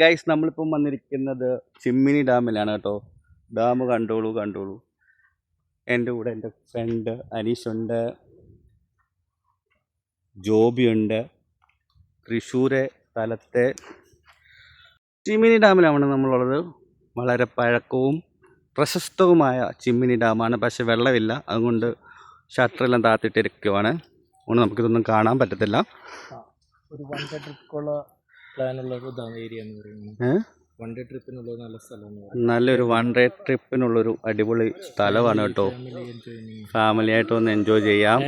Guys നമ്മളിപ്പം വന്നിരിക്കുന്നത് ചിമ്മിനി ഡാമിലാണ് കേട്ടോ. ഡാം കണ്ടോളൂ. എൻ്റെ കൂടെ എൻ്റെ ഫ്രണ്ട് അനീഷുണ്ട്, ജോബിയുണ്ട്. തൃശ്ശൂരെ സ്ഥലത്തെ ചിമ്മിനി ഡാമിലാണ് നമ്മളുള്ളത്. വളരെ പഴക്കവും പ്രശസ്തവുമായ ചിമ്മിനി ഡാമാണ്. പക്ഷെ വെള്ളമില്ല, അതുകൊണ്ട് ഷട്ടറെല്ലാം താത്തിട്ടിരിക്കുവാണ്. അതുകൊണ്ട് നമുക്കിതൊന്നും കാണാൻ പറ്റത്തില്ല. ഒരു വൺ ഡേ ട്രിപ്പുള്ള പ്ലാനുള്ള ഏരിയ എന്ന് പറയുന്നത് വൺ ഡേ ട്രിപ്പിനുള്ള നല്ല സ്ഥലമാണ്. നല്ലൊരു വൺ ഡേ ട്രിപ്പിനുള്ളൊരു അടിപൊളി സ്ഥലമാണ് കേട്ടോ. ഫാമിലിയായിട്ട് ഒന്ന് എൻജോയ് ചെയ്യാം.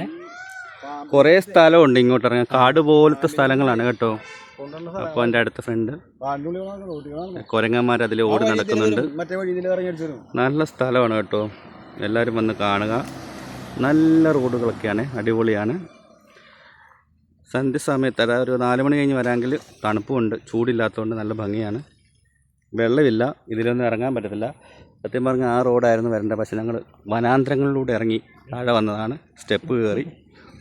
കുറേ സ്ഥലമുണ്ട് ഇങ്ങോട്ട് ഇറങ്ങാൻ, കാട് പോലത്തെ സ്ഥലങ്ങളാണ് കേട്ടോ. അപ്പോൾ എൻ്റെ അടുത്ത ഫ്രണ്ട് കുരങ്ങന്മാർ അതിൽ ഓടി നടക്കുന്നുണ്ട്. നല്ല സ്ഥലമാണ് കേട്ടോ, എല്ലാവരും വന്ന് കാണുക. നല്ല റോഡുകളൊക്കെയാണ്, അടിപൊളിയാണ്. സന്ധ്യ സമയത്ത്, അതായത് ഒരു 4 മണി കഴിഞ്ഞ് വരാമെങ്കിൽ തണുപ്പുമുണ്ട്, ചൂടില്ലാത്തതുകൊണ്ട് നല്ല ഭംഗിയാണ്. വെള്ളമില്ല, ഇതിലൊന്നും ഇറങ്ങാൻ പറ്റത്തില്ല. സത്യം പറഞ്ഞാൽ ആ റോഡായിരുന്നു വരേണ്ടത്, പക്ഷേ ഞങ്ങൾ വനാന്തരങ്ങളിലൂടെ ഇറങ്ങി താഴെ വന്നതാണ്. സ്റ്റെപ്പ് കയറി.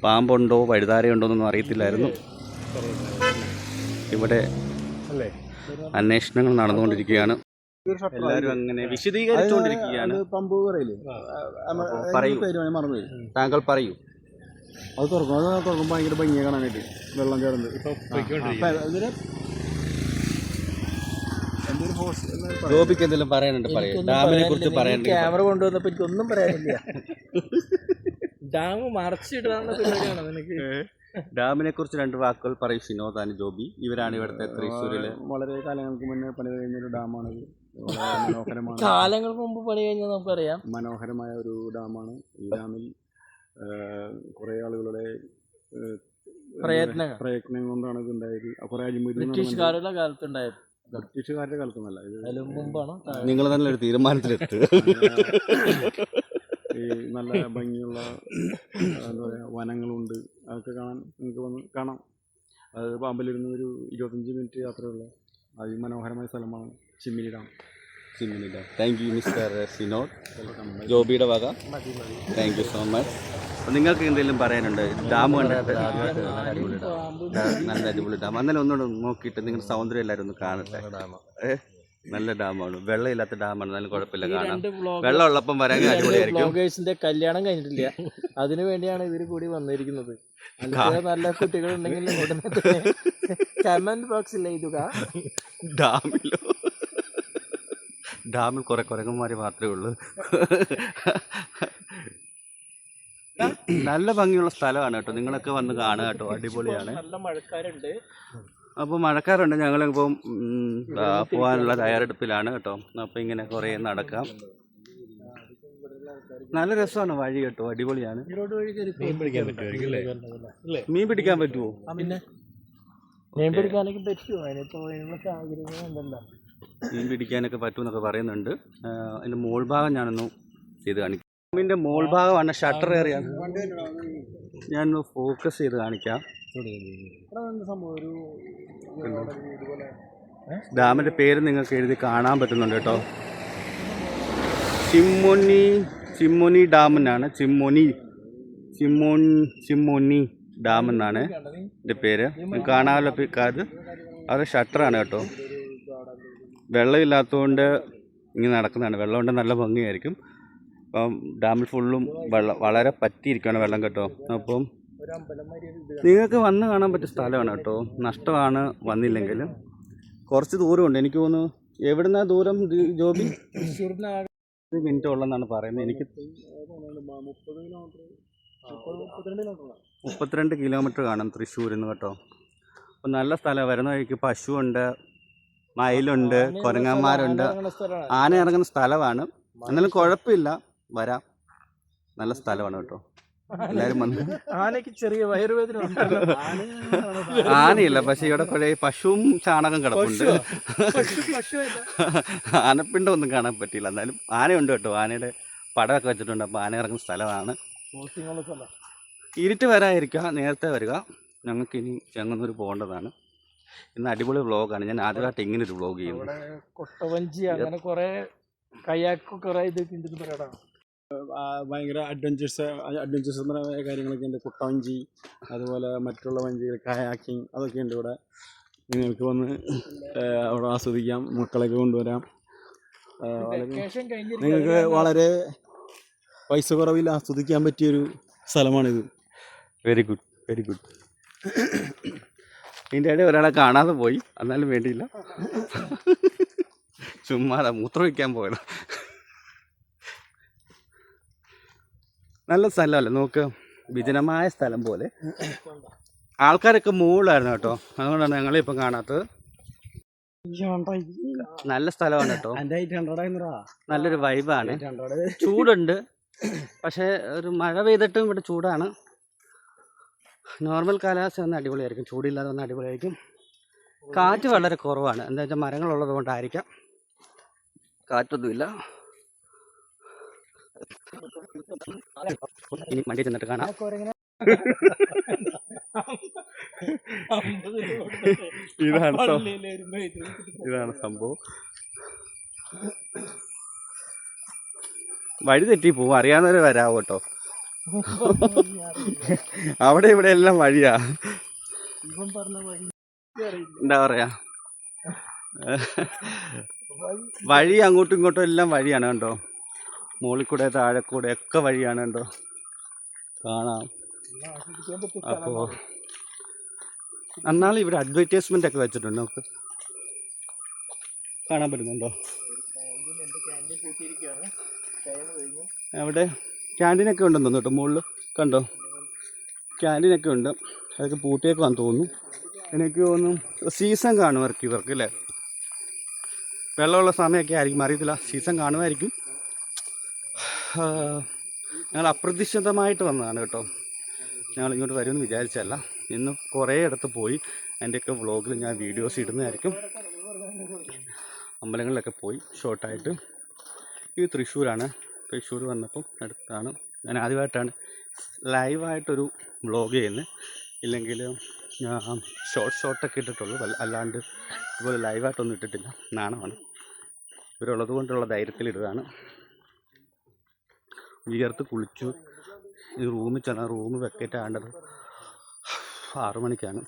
പാമ്പുണ്ടോ വഴുതാരയുണ്ടോ എന്നൊന്നും അറിയത്തില്ലായിരുന്നു. ഇവിടെ അന്വേഷണങ്ങൾ നടന്നുകൊണ്ടിരിക്കുകയാണ്. എല്ലാവരും അങ്ങനെ വിശദീകരിച്ചുകൊണ്ടിരിക്കുകയാണ്. പറയൂ, താങ്കൾ പറയൂ. അത് തുറക്കും ഭയങ്കര ഭംഗിയെ കാണാനായിട്ട്, വെള്ളം കയറുന്നത്. ജോബിക്ക് എന്തെങ്കിലും പറയാനുണ്ട്? ഡാമിനെ കുറിച്ച് പറയാനുണ്ട്. ക്യാമറ കൊണ്ടുവന്നപ്പോ എനിക്കൊന്നും പറയാനില്ല. ഡാം മറച്ചിടാനുള്ള പരിപാടിയാണ് നിനക്ക്. ഡാമിനെ കുറിച്ച് 2 വാക്കുകൾ പറയൂ സിനോദ്, ജോബി. ഇവരാണ് ഇവിടുത്തെ തൃശ്ശൂരിലെ വളരെ കാലങ്ങൾക്ക് മുന്നേ പണി കഴിഞ്ഞൊരു ഡാമാണ്. മനോഹരമാണ്. കാലങ്ങൾക്ക് മുമ്പ് പണി കഴിഞ്ഞാൽ നമുക്കറിയാം. മനോഹരമായ ഒരു ഡാമാണ്. ഈ ഡാമിൽ കുറേ ആളുകളുടെ പ്രയത്നം കൊണ്ടാണ് ഇത് ഉണ്ടായത്. കുറേ ബ്രിട്ടീഷുകാരുടെ കാലത്തുണ്ടായത്. ബ്രിട്ടീഷുകാരുടെ കാലത്തൊന്നല്ല, ഇത് മുമ്പാണ്. നിങ്ങൾ നല്ലൊരു തീരുമാനത്തിലെത്ത്. ഈ നല്ല ഭംഗിയുള്ള എന്താ പറയുക, വനങ്ങളുണ്ട്. അതൊക്കെ കാണാൻ നിങ്ങൾക്ക് വന്ന് കാണാം. അത് പാമ്പിലിരുന്ന് ഒരു 25 മിനിറ്റ് യാത്രയുള്ള അതിമനോഹരമായ സ്ഥലമാണ് Chimmini dam. Thank you mister Sinod. ജോബിയുടെ വക താങ്ക് യു സോ മച്ച്. അപ്പം നിങ്ങൾക്ക് എന്തെങ്കിലും പറയാനുണ്ട്? ഡാം കണ്ടിട്ട് നല്ല അടിപൊളി ഡാം. അന്നേരം ഒന്നുകൂടെ നോക്കിയിട്ട് നിങ്ങളുടെ സൗന്ദര്യം എല്ലാവരും ഒന്ന് കാണട്ടെ. നല്ല ഡാമാണ്, വെള്ളമില്ലാത്ത ഡാമാണ്, നല്ല കുഴപ്പമില്ല കാണാം. വെള്ളം ഉള്ളപ്പം വരാൻ അടിപൊളിയായിരിക്കും. ബ്ലോഗേഴ്സിന്റെ കല്യാണം കഴിഞ്ഞിട്ടില്ല, അതിനു വേണ്ടിയാണ് ഇവർ കൂടി വന്നിരിക്കുന്നത്. നല്ല കുട്ടികൾ ഉണ്ടെങ്കിൽ കമന്റ് ബോക്സിൽ എഴുതുക. ഡാമിൽ കുറെ കുരങ്ങന്മാര് മാത്രമേ ഉള്ളൂ. നല്ല ഭംഗിയുള്ള സ്ഥലമാണ് കേട്ടോ, നിങ്ങളൊക്കെ വന്ന് കാണുക കേട്ടോ, അടിപൊളിയാണ്. നല്ല മഴക്കാരുണ്ട്. അപ്പോൾ മഴക്കാറുണ്ട്, ഞങ്ങളിപ്പം പോകാനുള്ള തയ്യാറെടുപ്പിലാണ് കേട്ടോ. അപ്പോൾ ഇങ്ങനെ കുറേ നടക്കാം. നല്ല രസമാണ് വഴി കേട്ടോ, അടിപൊളിയാണ്. മീൻ പിടിക്കാൻ പറ്റുമോ? പിന്നെ മീൻ പിടിക്കാനൊക്കെ പറ്റുമോ? അതിനിപ്പോ അതിനുള്ള സാഹചര്യങ്ങളുണ്ടല്ലോ. മീൻ പിടിക്കാനൊക്കെ പറ്റുമെന്നൊക്കെ പറയുന്നുണ്ട്. അതിൻ്റെ മോൾ ഭാഗം ഞാനൊന്ന് ചെയ്ത് കാണിക്കാം. ഡാമിൻ്റെ മോൾ ഭാഗമാണ് ഷട്ടർ ഏറിയാണ്. ഞാനൊന്ന് ഫോക്കസ് ചെയ്ത് കാണിക്കാം. ഡാമിൻ്റെ പേര് നിങ്ങൾക്ക് എഴുതി കാണാൻ പറ്റുന്നുണ്ട് കേട്ടോ. ചിമ്മിനി ഡാം എന്നാണ്, ചിമ്മിനി ഡാം എന്നാണ് ഇതിൻ്റെ പേര്. കാണാമല്ലോ അത് ഷട്ടറാണ് കേട്ടോ. വെള്ളമില്ലാത്തതുകൊണ്ട് ഇങ്ങനെ നടക്കുന്നതാണ്. വെള്ളമുണ്ട് നല്ല ഭംഗിയായിരിക്കും. അപ്പം ഡാമിൽ ഫുള്ളും വളരെ പറ്റിയിരിക്കുകയാണ് വെള്ളം കേട്ടോ. അപ്പം നിങ്ങൾക്ക് വന്ന് കാണാൻ പറ്റിയ സ്ഥലമാണ് കേട്ടോ. നഷ്ടമാണ് വന്നില്ലെങ്കിൽ. കുറച്ച് ദൂരമുണ്ട്, എനിക്ക് തോന്നുന്നു. എവിടുന്നാ ദൂരം ജോബി? 30 മിനിറ്റ് ഉള്ളെന്നാണ് പറയുന്നത്. എനിക്ക് 32 കിലോമീറ്റർ കാണും തൃശ്ശൂരിൽ നിന്ന് കേട്ടോ. അപ്പം നല്ല സ്ഥലമാണ്. വരുന്ന വഴിക്ക് പശുവുണ്ട്, മയിലുണ്ട്, കുരങ്ങന്മാരുണ്ട്, ആന ഇറങ്ങുന്ന സ്ഥലമാണ്. എന്നാലും കുഴപ്പമില്ല, വരാം. നല്ല സ്ഥലമാണ് കേട്ടോ. എല്ലാവരും വന്ന്. ആനയ്ക്ക് ചെറിയ വയറുവേദന. ആനയില്ല, പക്ഷെ ഇവിടെ കുറേ പശുവും ചാണകം കിടപ്പുണ്ട്. ആനപ്പിണ്ടൊന്നും കാണാൻ പറ്റിയില്ല, എന്നാലും ആനയുണ്ട് കേട്ടോ. ആനയുടെ പടമൊക്കെ വെച്ചിട്ടുണ്ട്. അപ്പോൾ ആന ഇറങ്ങുന്ന സ്ഥലമാണ്. ഇരുട്ട് വരാതിരിക്കുക, നേരത്തെ വരിക. ഞങ്ങൾക്കിനി ചെങ്ങന്നൂർ പോകേണ്ടതാണ്. ഇന്ന് അടിപൊളി വ്ളോഗാണ്. ഞാൻ ആദ്യമായിട്ട് ഇങ്ങനെ ഒരു വ്ളോഗ് ചെയ്യുന്നു. കൊട്ടവഞ്ചി അങ്ങനെ കുറെ കയാക്ക് കുറെ ഇതൊക്കെ പറയണം. ഭയങ്കര അഡ്വഞ്ചേഴ്സ് കാര്യങ്ങളൊക്കെ ഉണ്ട്. കുട്ടവഞ്ചി, അതുപോലെ മറ്റുള്ള വഞ്ചികൾ, കയാക്കിങ്, അതൊക്കെ ഉണ്ട് ഇവിടെ. നിങ്ങൾക്ക് വന്ന് അവിടെ ആസ്വദിക്കാം, മക്കളൊക്കെ കൊണ്ടുവരാം. വെക്കേഷൻ നിങ്ങൾക്ക് വളരെ പൈസ കുറവിൽ ആസ്വദിക്കാൻ പറ്റിയൊരു സ്ഥലമാണിത്. Very good, very good. ഇതിൻ്റെ ഇടയിൽ ഒരാളെ കാണാതെ പോയി, എന്നാലും വേണ്ടിയില്ല. ചുമ്മാ മൂത്രം വയ്ക്കാൻ പോയത്. നല്ല സ്ഥലമല്ലേ, നോക്ക്, വിജനമായ സ്ഥലം പോലെ. ആൾക്കാരൊക്കെ മുകളിലായിരുന്നു കേട്ടോ, അതുകൊണ്ടാണ് ഞങ്ങളിപ്പം കാണാത്തത്. നല്ല സ്ഥലമാണ് കേട്ടോ, നല്ലൊരു വൈബാണ്. ചൂടുണ്ട്, പക്ഷേ ഒരു മഴ പെയ്തിട്ടും ഇവിടെ ചൂടാണ്. നോർമൽ കാലാവസ്ഥ വന്ന് അടിപൊളിയായിരിക്കും, ചൂടില്ലാതെ വന്ന് അടിപൊളിയായിരിക്കും. കാറ്റ് വളരെ കുറവാണ്, എന്താ വെച്ചാൽ മരങ്ങളുള്ളത് കൊണ്ടായിരിക്കാം, കാറ്റൊന്നുമില്ല. ഇനി വണ്ടി ചെന്നിട്ട് കാണാം. ഇതാണ് സംഭവം. വഴി തെറ്റി പോവും, അറിയാവുന്നവരെ വരാവോ കേട്ടോ. അവിടെ ഇവിടെ എല്ലാം വഴിയാ, എന്താ പറയാ, വഴി അങ്ങോട്ടും ഇങ്ങോട്ടും എല്ലാം വഴിയാണ് കണ്ടോ. മുകളിൽ കൂടെ താഴെ കൂടെ ഒക്കെ വഴിയാണ് കണ്ടോ, കാണാം. അപ്പോൾ എന്നാലും ഇവിടെ അഡ്വർടൈസ്മെന്റ് ഒക്കെ വെച്ചിട്ടുണ്ട്, നമുക്ക് കാണാൻ പറ്റുന്നുണ്ടോ. അവിടെ ക്യാൻറ്റീനൊക്കെ ഉണ്ടെന്ന് തോന്നുന്നു കേട്ടോ, മുകളിൽ കണ്ടോ, ക്യാൻറ്റീനൊക്കെ ഉണ്ട്. അതൊക്കെ പൂട്ടിയേക്കാന്ന് തോന്നുന്നു. എനിക്ക് തോന്നുന്നു സീസൺ കാണുമായിരിക്കും ഇവർക്ക് അല്ലേ, വെള്ളമുള്ള സമയമൊക്കെ ആയിരിക്കും, അറിയത്തില്ല, സീസൺ കാണുമായിരിക്കും. ഞങ്ങൾ അപ്രതീക്ഷിതമായിട്ട് വന്നതാണ് കേട്ടോ, ഞങ്ങൾ ഇങ്ങോട്ട് വരുമെന്ന് വിചാരിച്ചല്ല. ഇന്ന് കുറേ ഇടത്ത് പോയി, എൻ്റെയൊക്കെ വ്ളോഗിൽ ഞാൻ വീഡിയോസ് ഇടുന്നതായിരിക്കും. അമ്പലങ്ങളിലൊക്കെ പോയി ഷോർട്ടായിട്ട്. ഇത് തൃശ്ശൂരാണ്, തൃശ്ശൂർ വന്നപ്പം അടുത്താണ്. ഞാൻ ആദ്യമായിട്ടാണ് ലൈവായിട്ടൊരു വ്ളോഗ് ചെയ്യുന്നത്, ഇല്ലെങ്കിൽ ഞാൻ ഷോർട്ടൊക്കെ ഇട്ടിട്ടുള്ളൂ, അല്ലാണ്ട് ഇതുപോലെ ലൈവായിട്ടൊന്നും ഇട്ടിട്ടില്ല, നാണമാണ്. ഇവരുള്ളത് കൊണ്ടുള്ള ധൈര്യത്തിലിടുകയാണ്. വിയർത്ത് കുളിച്ചു. ഈ റൂമിൽ ചെന്നാൽ റൂം വെക്കേറ്റ് ആകേണ്ടത് 6 മണിക്കാണ്,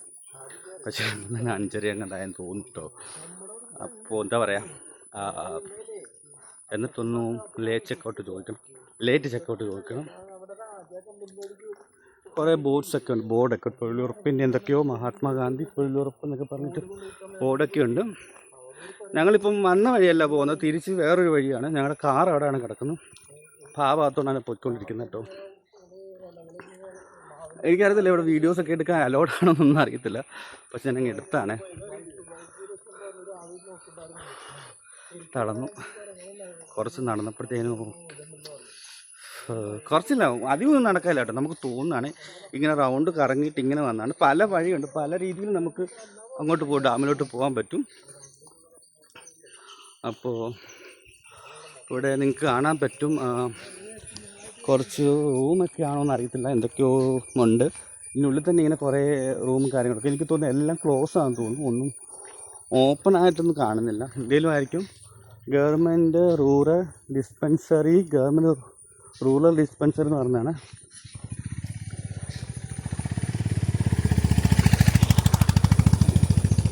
പക്ഷേ 5:30 എങ്ങാണ്ടായെന്ന് തോന്നിട്ടോ. അപ്പോൾ എന്താ പറയുക, എന്നിട്ടൊന്നും ലേറ്റ് ചെക്കൗട്ട് ചോദിക്കണം. കുറേ ബോർഡ്സൊക്കെ ഉണ്ട്, ബോർഡൊക്കെ തൊഴിലുറപ്പിൻ്റെ എന്തൊക്കെയോ, മഹാത്മാഗാന്ധി തൊഴിലുറപ്പ് എന്നൊക്കെ പറഞ്ഞിട്ട് ബോർഡൊക്കെ ഉണ്ട്. ഞങ്ങളിപ്പം വന്ന വഴിയല്ല പോകുന്നത്, തിരിച്ച് വേറൊരു വഴിയാണ്. ഞങ്ങളുടെ കാർ അവിടെയാണ് കിടക്കുന്നത്, അപ്പോൾ ആ ഭാഗത്തോടാണ് പോയിക്കൊണ്ടിരിക്കുന്നത് കേട്ടോ. എനിക്കറിയത്തില്ല ഇവിടെ വീഡിയോസൊക്കെ എടുക്കാൻ അലൗഡ് ആണെന്നൊന്നും അറിയത്തില്ല, പക്ഷെ ഞാൻ എടുത്താണ്. തളർന്നു, കുറച്ച് നടന്നപ്പോഴത്തേനും കുറച്ചില്ല, അധികമൊന്നും നടക്കാനില്ല കേട്ടോ. നമുക്ക് തോന്നുന്നതാണ് ഇങ്ങനെ റൗണ്ട് കറങ്ങിയിട്ട് ഇങ്ങനെ വന്നാണ്. പല വഴിയുണ്ട്, പല രീതിയിൽ നമുക്ക് അങ്ങോട്ട് പോകും, ഡാമിലോട്ട് പോകാൻ പറ്റും. അപ്പോൾ ഇവിടെ നിങ്ങൾക്ക് കാണാൻ പറ്റും, കുറച്ച് റൂമൊക്കെ ആണോ എന്ന് അറിയത്തില്ല, എന്തൊക്കെയോ ഉണ്ട്. ഇതിനുള്ളിൽ തന്നെ ഇങ്ങനെ കുറേ റൂമും കാര്യങ്ങളൊക്കെ. എനിക്ക് തോന്നുന്നു എല്ലാം ക്ലോസ് ആണെന്ന് തോന്നുന്നു, ഒന്നും ഓപ്പൺ ആയിട്ടൊന്നും കാണുന്നില്ല. എന്തെങ്കിലും ആയിരിക്കും. ഗവൺമെൻറ് റൂറൽ ഡിസ്പെൻസറി എന്ന് പറഞ്ഞാണ്.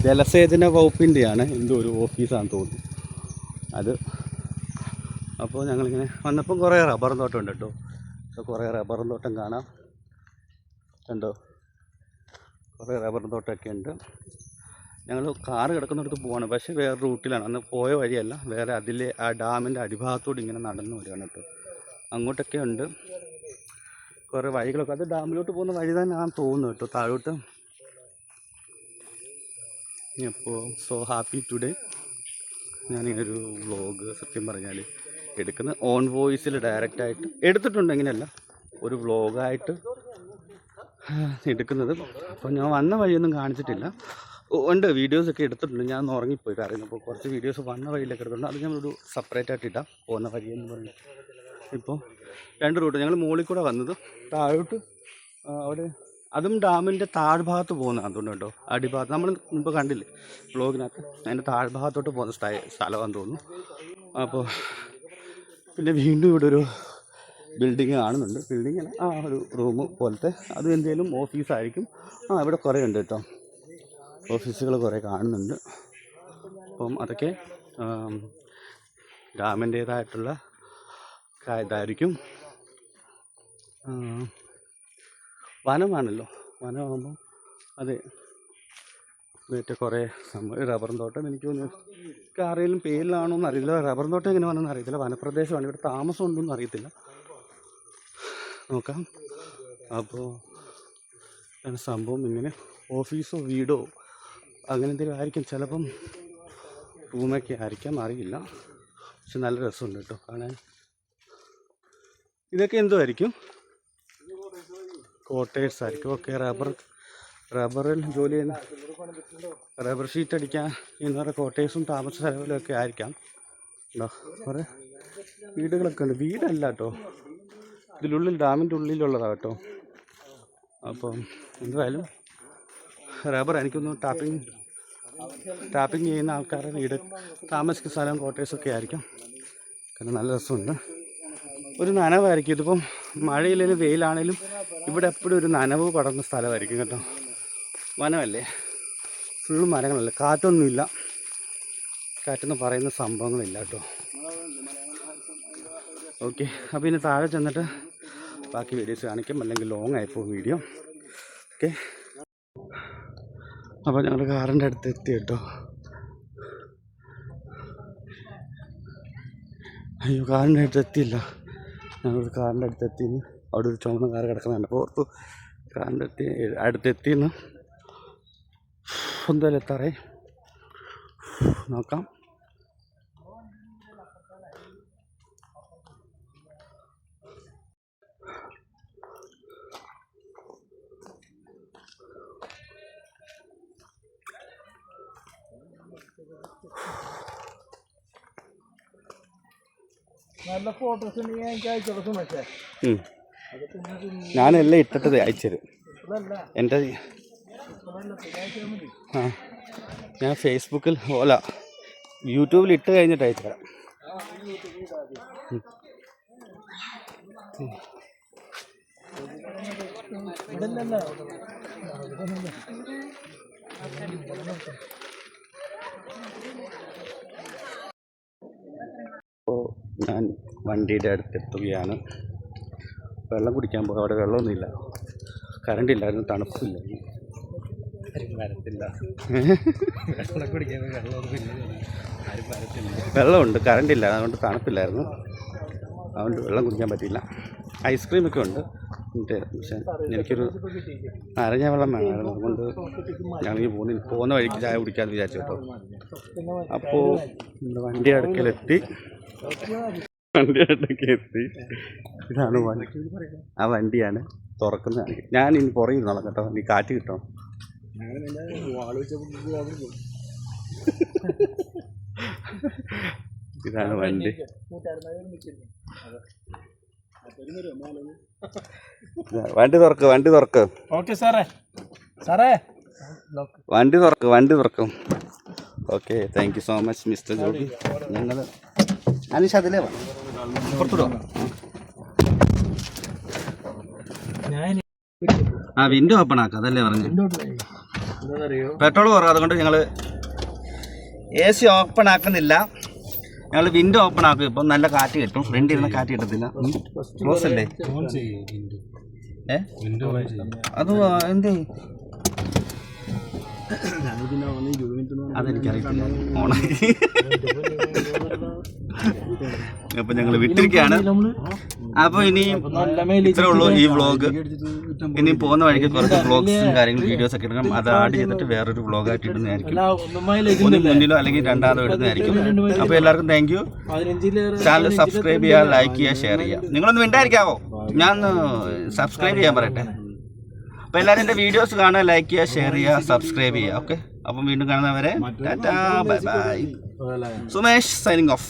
ജലസേചന വകുപ്പിൻ്റെയാണ്, എന്തോ ഒരു ഓഫീസാണെന്ന് തോന്നുന്നു അത്. അപ്പോൾ ഞങ്ങളിങ്ങനെ വന്നപ്പം കുറേ റബ്ബറും തോട്ടം ഉണ്ട് കേട്ടോ. അപ്പോൾ കുറേ റബ്ബറും തോട്ടം കാണാം, കണ്ടോ, കുറേ റബ്ബറും തോട്ടമൊക്കെ ഉണ്ട്. ഞങ്ങൾ കാറ് കിടക്കുന്നിടത്ത് പോവാണ്, പക്ഷേ വേറെ റൂട്ടിലാണ്. അന്ന് പോയ വഴിയല്ല, വേറെ അതിലെ ആ ഡാമിൻ്റെ അടിഭാഗത്തോട് ഇങ്ങനെ നടന്നു വരികയാണ് കേട്ടോ. അങ്ങോട്ടൊക്കെ ഉണ്ട് കുറേ വഴികളൊക്കെ, അത് ഡാമിലോട്ട് പോകുന്ന വഴി തന്നെയാണെന്ന് തോന്നുന്നു കേട്ടോ, താഴോട്ട്. അപ്പോൾ സോ ഹാപ്പി ടുഡേ. ഞാനിങ്ങനൊരു വ്ളോഗ് സത്യം പറഞ്ഞാൽ എടുക്കുന്നത് ഓൺ വോയിസിൽ ഡയറക്റ്റായിട്ട് എടുത്തിട്ടുണ്ട്, ഇങ്ങനെയല്ല ഒരു വ്ളോഗായിട്ട് എടുക്കുന്നത്. അപ്പോൾ ഞാൻ വന്ന വഴിയൊന്നും കാണിച്ചിട്ടില്ല. ഉണ്ട്, വീഡിയോസൊക്കെ എടുത്തിട്ടുണ്ട്, ഞാൻ ഉറങ്ങിപ്പോയി കാരണം. അപ്പോൾ കുറച്ച് വീഡിയോസ് വന്ന വഴിയിലൊക്കെ എടുത്തിട്ടുണ്ട്, അത് ഞങ്ങളൊരു സെപ്പറേറ്റ് ആയിട്ട് ഇടാം, പോകുന്ന വഴിയെന്ന് പറഞ്ഞു. ഇപ്പോൾ 2 റൂട്ട്, ഞങ്ങൾ മുകളിൽ കൂടെ വന്നത് താഴോട്ട്, അവിടെ അതും ഡാമിൻ്റെ താഴ്ഭാഗത്ത് പോകുന്നതാണ് തോന്നുന്നു കേട്ടോ. അടിഭാഗത്ത് നമ്മൾ മുമ്പ് കണ്ടില്ലേ വ്ളോഗിനകത്ത്, അതിൻ്റെ താഴ്ഭാഗത്തോട്ട് പോകുന്ന സ്ഥലമാണെന്ന് തോന്നുന്നു. അപ്പോൾ പിന്നെ വീണ്ടും ഇവിടെ ഒരു ബിൽഡിങ് കാണുന്നുണ്ട്, ബിൽഡിങ്ങിന് ഒരു റൂം പോലത്തെ, അത് എന്തെങ്കിലും ഓഫീസായിരിക്കും. ഇവിടെ കുറേ ഉണ്ട് കേട്ടോ, ഓഫീസുകൾ കുറേ കാണുന്നുണ്ട്. അപ്പം അതൊക്കെ ഡാമിൻ്റേതായിട്ടുള്ള ഇതായിരിക്കും. വനമാണല്ലോ, വനമാകുമ്പോൾ അതെ മറ്റേ കുറേ റബ്ബറും തോട്ടം. എനിക്ക് തോന്നുന്നു ആരെങ്കിലും പേരിലാണോ എന്ന് അറിയില്ല. റബ്ബറും തോട്ടം എങ്ങനെ വന്നെന്ന് അറിയത്തില്ല. വനപ്രദേശമാണ്, ഇവിടെ താമസം ഉണ്ടെന്ന് അറിയത്തില്ല. നോക്കാം. അപ്പോൾ സംഭവം ഇങ്ങനെ ഓഫീസോ വീടോ അങ്ങനെ എന്തെങ്കിലും ആയിരിക്കും. ചിലപ്പം റൂമൊക്കെ ആയിരിക്കാം, അറിയില്ല. പക്ഷെ നല്ല രസമുണ്ട് കേട്ടോ കാണാൻ. ഇതൊക്കെ എന്തോ ആയിരിക്കും? കോട്ടേഴ്സ് ആയിരിക്കും. ഓക്കെ. റബ്ബറിൽ ജോലി ചെയ്യുന്ന റബ്ബർ ഷീറ്റ് അടിക്കാൻ എന്ന് പറയുന്ന കോട്ടേഴ്സും താമസ സ്ഥലങ്ങളും ഒക്കെ ആയിരിക്കാം. ഉണ്ടോ കുറേ വീടുകളൊക്കെ ഉണ്ട്. വീടല്ല കേട്ടോ, ഇതിനുള്ളിൽ ഡാമിൻ്റെ ഉള്ളിലുള്ളതാണ് കേട്ടോ. അപ്പം എന്തായാലും റബ്ബർ എനിക്കൊന്ന് ടാപ്പിംഗ് ചെയ്യുന്ന ആൾക്കാരുടെ വീട്, താമസിക്കുന്ന സ്ഥലം കോട്ടേഴ്സൊക്കെ ആയിരിക്കും. കാരണം നല്ല രസമുണ്ട്. ഒരു നനവായിരിക്കും. ഇതിപ്പം മഴയില്ലെങ്കിലും വെയിലാണെങ്കിലും ഇവിടെ എപ്പോഴും ഒരു നനവ് പടർന്ന സ്ഥലമായിരിക്കും കേട്ടോ. വനമല്ലേ, ഫുള്ള് മരങ്ങളല്ല, കാറ്റൊന്നുമില്ല. കാറ്റെന്ന് പറയുന്ന സംഭവങ്ങളില്ല കേട്ടോ. ഓക്കെ. അപ്പോൾ ഇനി താഴെ ചെന്നിട്ട് ബാക്കി വീഡിയോസ് കാണിക്കും, അല്ലെങ്കിൽ ലോങ് ആയിപ്പോൾ വീഡിയോ. ഓക്കെ. അപ്പോൾ ഞങ്ങൾ കാറിൻ്റെ അടുത്ത് എത്തി കേട്ടോ. അയ്യോ, കാറിൻ്റെ അടുത്ത് എത്തിയില്ല. ഞങ്ങൾ കാറിൻ്റെ അടുത്തെത്തിന്ന് അവിടെ ഒരു ചുവന്ന കാർ കിടക്കുന്നുണ്ട്. അപ്പോൾ ഓർത്തു കാറിൻ്റെ അടുത്തെത്തിന്ന്. എന്തായാലും എത്താറേ നോക്കാം. നല്ല ഫോട്ടോസ് ഉണ്ടെങ്കിൽ എനിക്ക് അയച്ചോളൂ പക്ഷേ ഞാനെല്ലാം ഇട്ടിട്ടത് അയച്ചത് എൻ്റെ. ആ, ഞാൻ ഫേസ്ബുക്കിൽ അല്ല യൂട്യൂബിൽ ഇട്ട് കഴിഞ്ഞിട്ട് അയച്ചു തരാം. അപ്പോൾ ഞാൻ വണ്ടിയുടെ അടുത്തെത്തുകയാണ്. വെള്ളം കുടിക്കാൻ പോകും. അവിടെ വെള്ളമൊന്നുമില്ല, കറണ്ടില്ലായിരുന്നു, തണുപ്പില്ലായിരുന്നു. വെള്ളമുണ്ട്, കറണ്ടില്ല, അതുകൊണ്ട് തണുപ്പില്ലായിരുന്നു. അതുകൊണ്ട് വെള്ളം കുടിക്കാൻ പറ്റിയില്ല. ഐസ്ക്രീമൊക്കെ ഉണ്ട്. പക്ഷേ എനിക്കൊരു അരഞ്ഞ വെള്ളം വേണമായിരുന്നു. അതുകൊണ്ട് ഞാനെങ്കിൽ പോകുന്ന വഴിക്ക് ചായ കുടിക്കാമെന്ന് വിചാരിച്ചു കേട്ടോ. അപ്പോൾ വണ്ടി അടുക്കലെത്തി. ഇതാണ് വണ്ടി. ആ വണ്ടിയാണ് തുറക്കുന്നത്. ഞാൻ ഇനി പുറകിൽ ഇരുന്നോളാം കേട്ടോ, നീ കാറ്റ് കിട്ടണം. ഇതാണ് വണ്ടി. വണ്ടി തുറക്ക്. ഓക്കെ സാറേ വണ്ടി തുറക്കും. Okay, thank you so much mister Joby. ഞങ്ങൾ അനീഷ് അതിലേ പുറത്തുവിടുക. ആ വിൻഡോ ഓപ്പൺ ആക്കാം, അതല്ലേ പറഞ്ഞു. പെട്രോൾ കുറവ്, അതുകൊണ്ട് ഞങ്ങൾ AC ഓപ്പൺ ആക്കുന്നില്ല. ഞങ്ങൾ വിൻഡോ ഓപ്പൺ ആക്കും. ഇപ്പം നല്ല കാറ്റ് കിട്ടും. ഫ്രണ്ടിൽ ഇരുന്ന കാറ്റ് കിട്ടത്തില്ല. ക്ലോസ് അല്ലേ? അത് എന്തേ? അതെനിക്കറിയത്തില്ല. ഓണാക്കി. അപ്പം ഞങ്ങൾ വിട്ടിരിക്കുകയാണ്. അപ്പോൾ ഇനി ഇത്രേ ഉള്ളൂ ഈ വ്ളോഗ്. ഇനി പോകുന്ന വഴിക്ക് കുറച്ച് വ്ളോഗ്സും കാര്യങ്ങളും വീഡിയോസ് ഒക്കെ എടുക്കണം. അത് ആഡ് ചെയ്തിട്ട് വേറൊരു വ്ളോഗായിട്ട് ഇടുന്നതായിരിക്കും. ഒന്ന് മുന്നിലോ അല്ലെങ്കിൽ രണ്ടാമതോ ഇടുന്നതായിരിക്കും. അപ്പോൾ എല്ലാവർക്കും താങ്ക് യു. ചാനൽ സബ്സ്ക്രൈബ് ചെയ്യുക, ലൈക്ക് ചെയ്യുക, ഷെയർ ചെയ്യുക. നിങ്ങളൊന്ന് മിണ്ടായിരിക്കാവോ? ഞാൻ സബ്സ്ക്രൈബ് ചെയ്യാൻ പറയട്ടെ. അപ്പോൾ എല്ലാവരും എൻ്റെ വീഡിയോസ് കാണുക, ലൈക്ക് ചെയ്യുക, ഷെയർ ചെയ്യുക, സബ്സ്ക്രൈബ് ചെയ്യുക. ഓക്കെ, അപ്പം വീണ്ടും കാണുന്നവരെ Tata, bye bye. Sumesh signing off.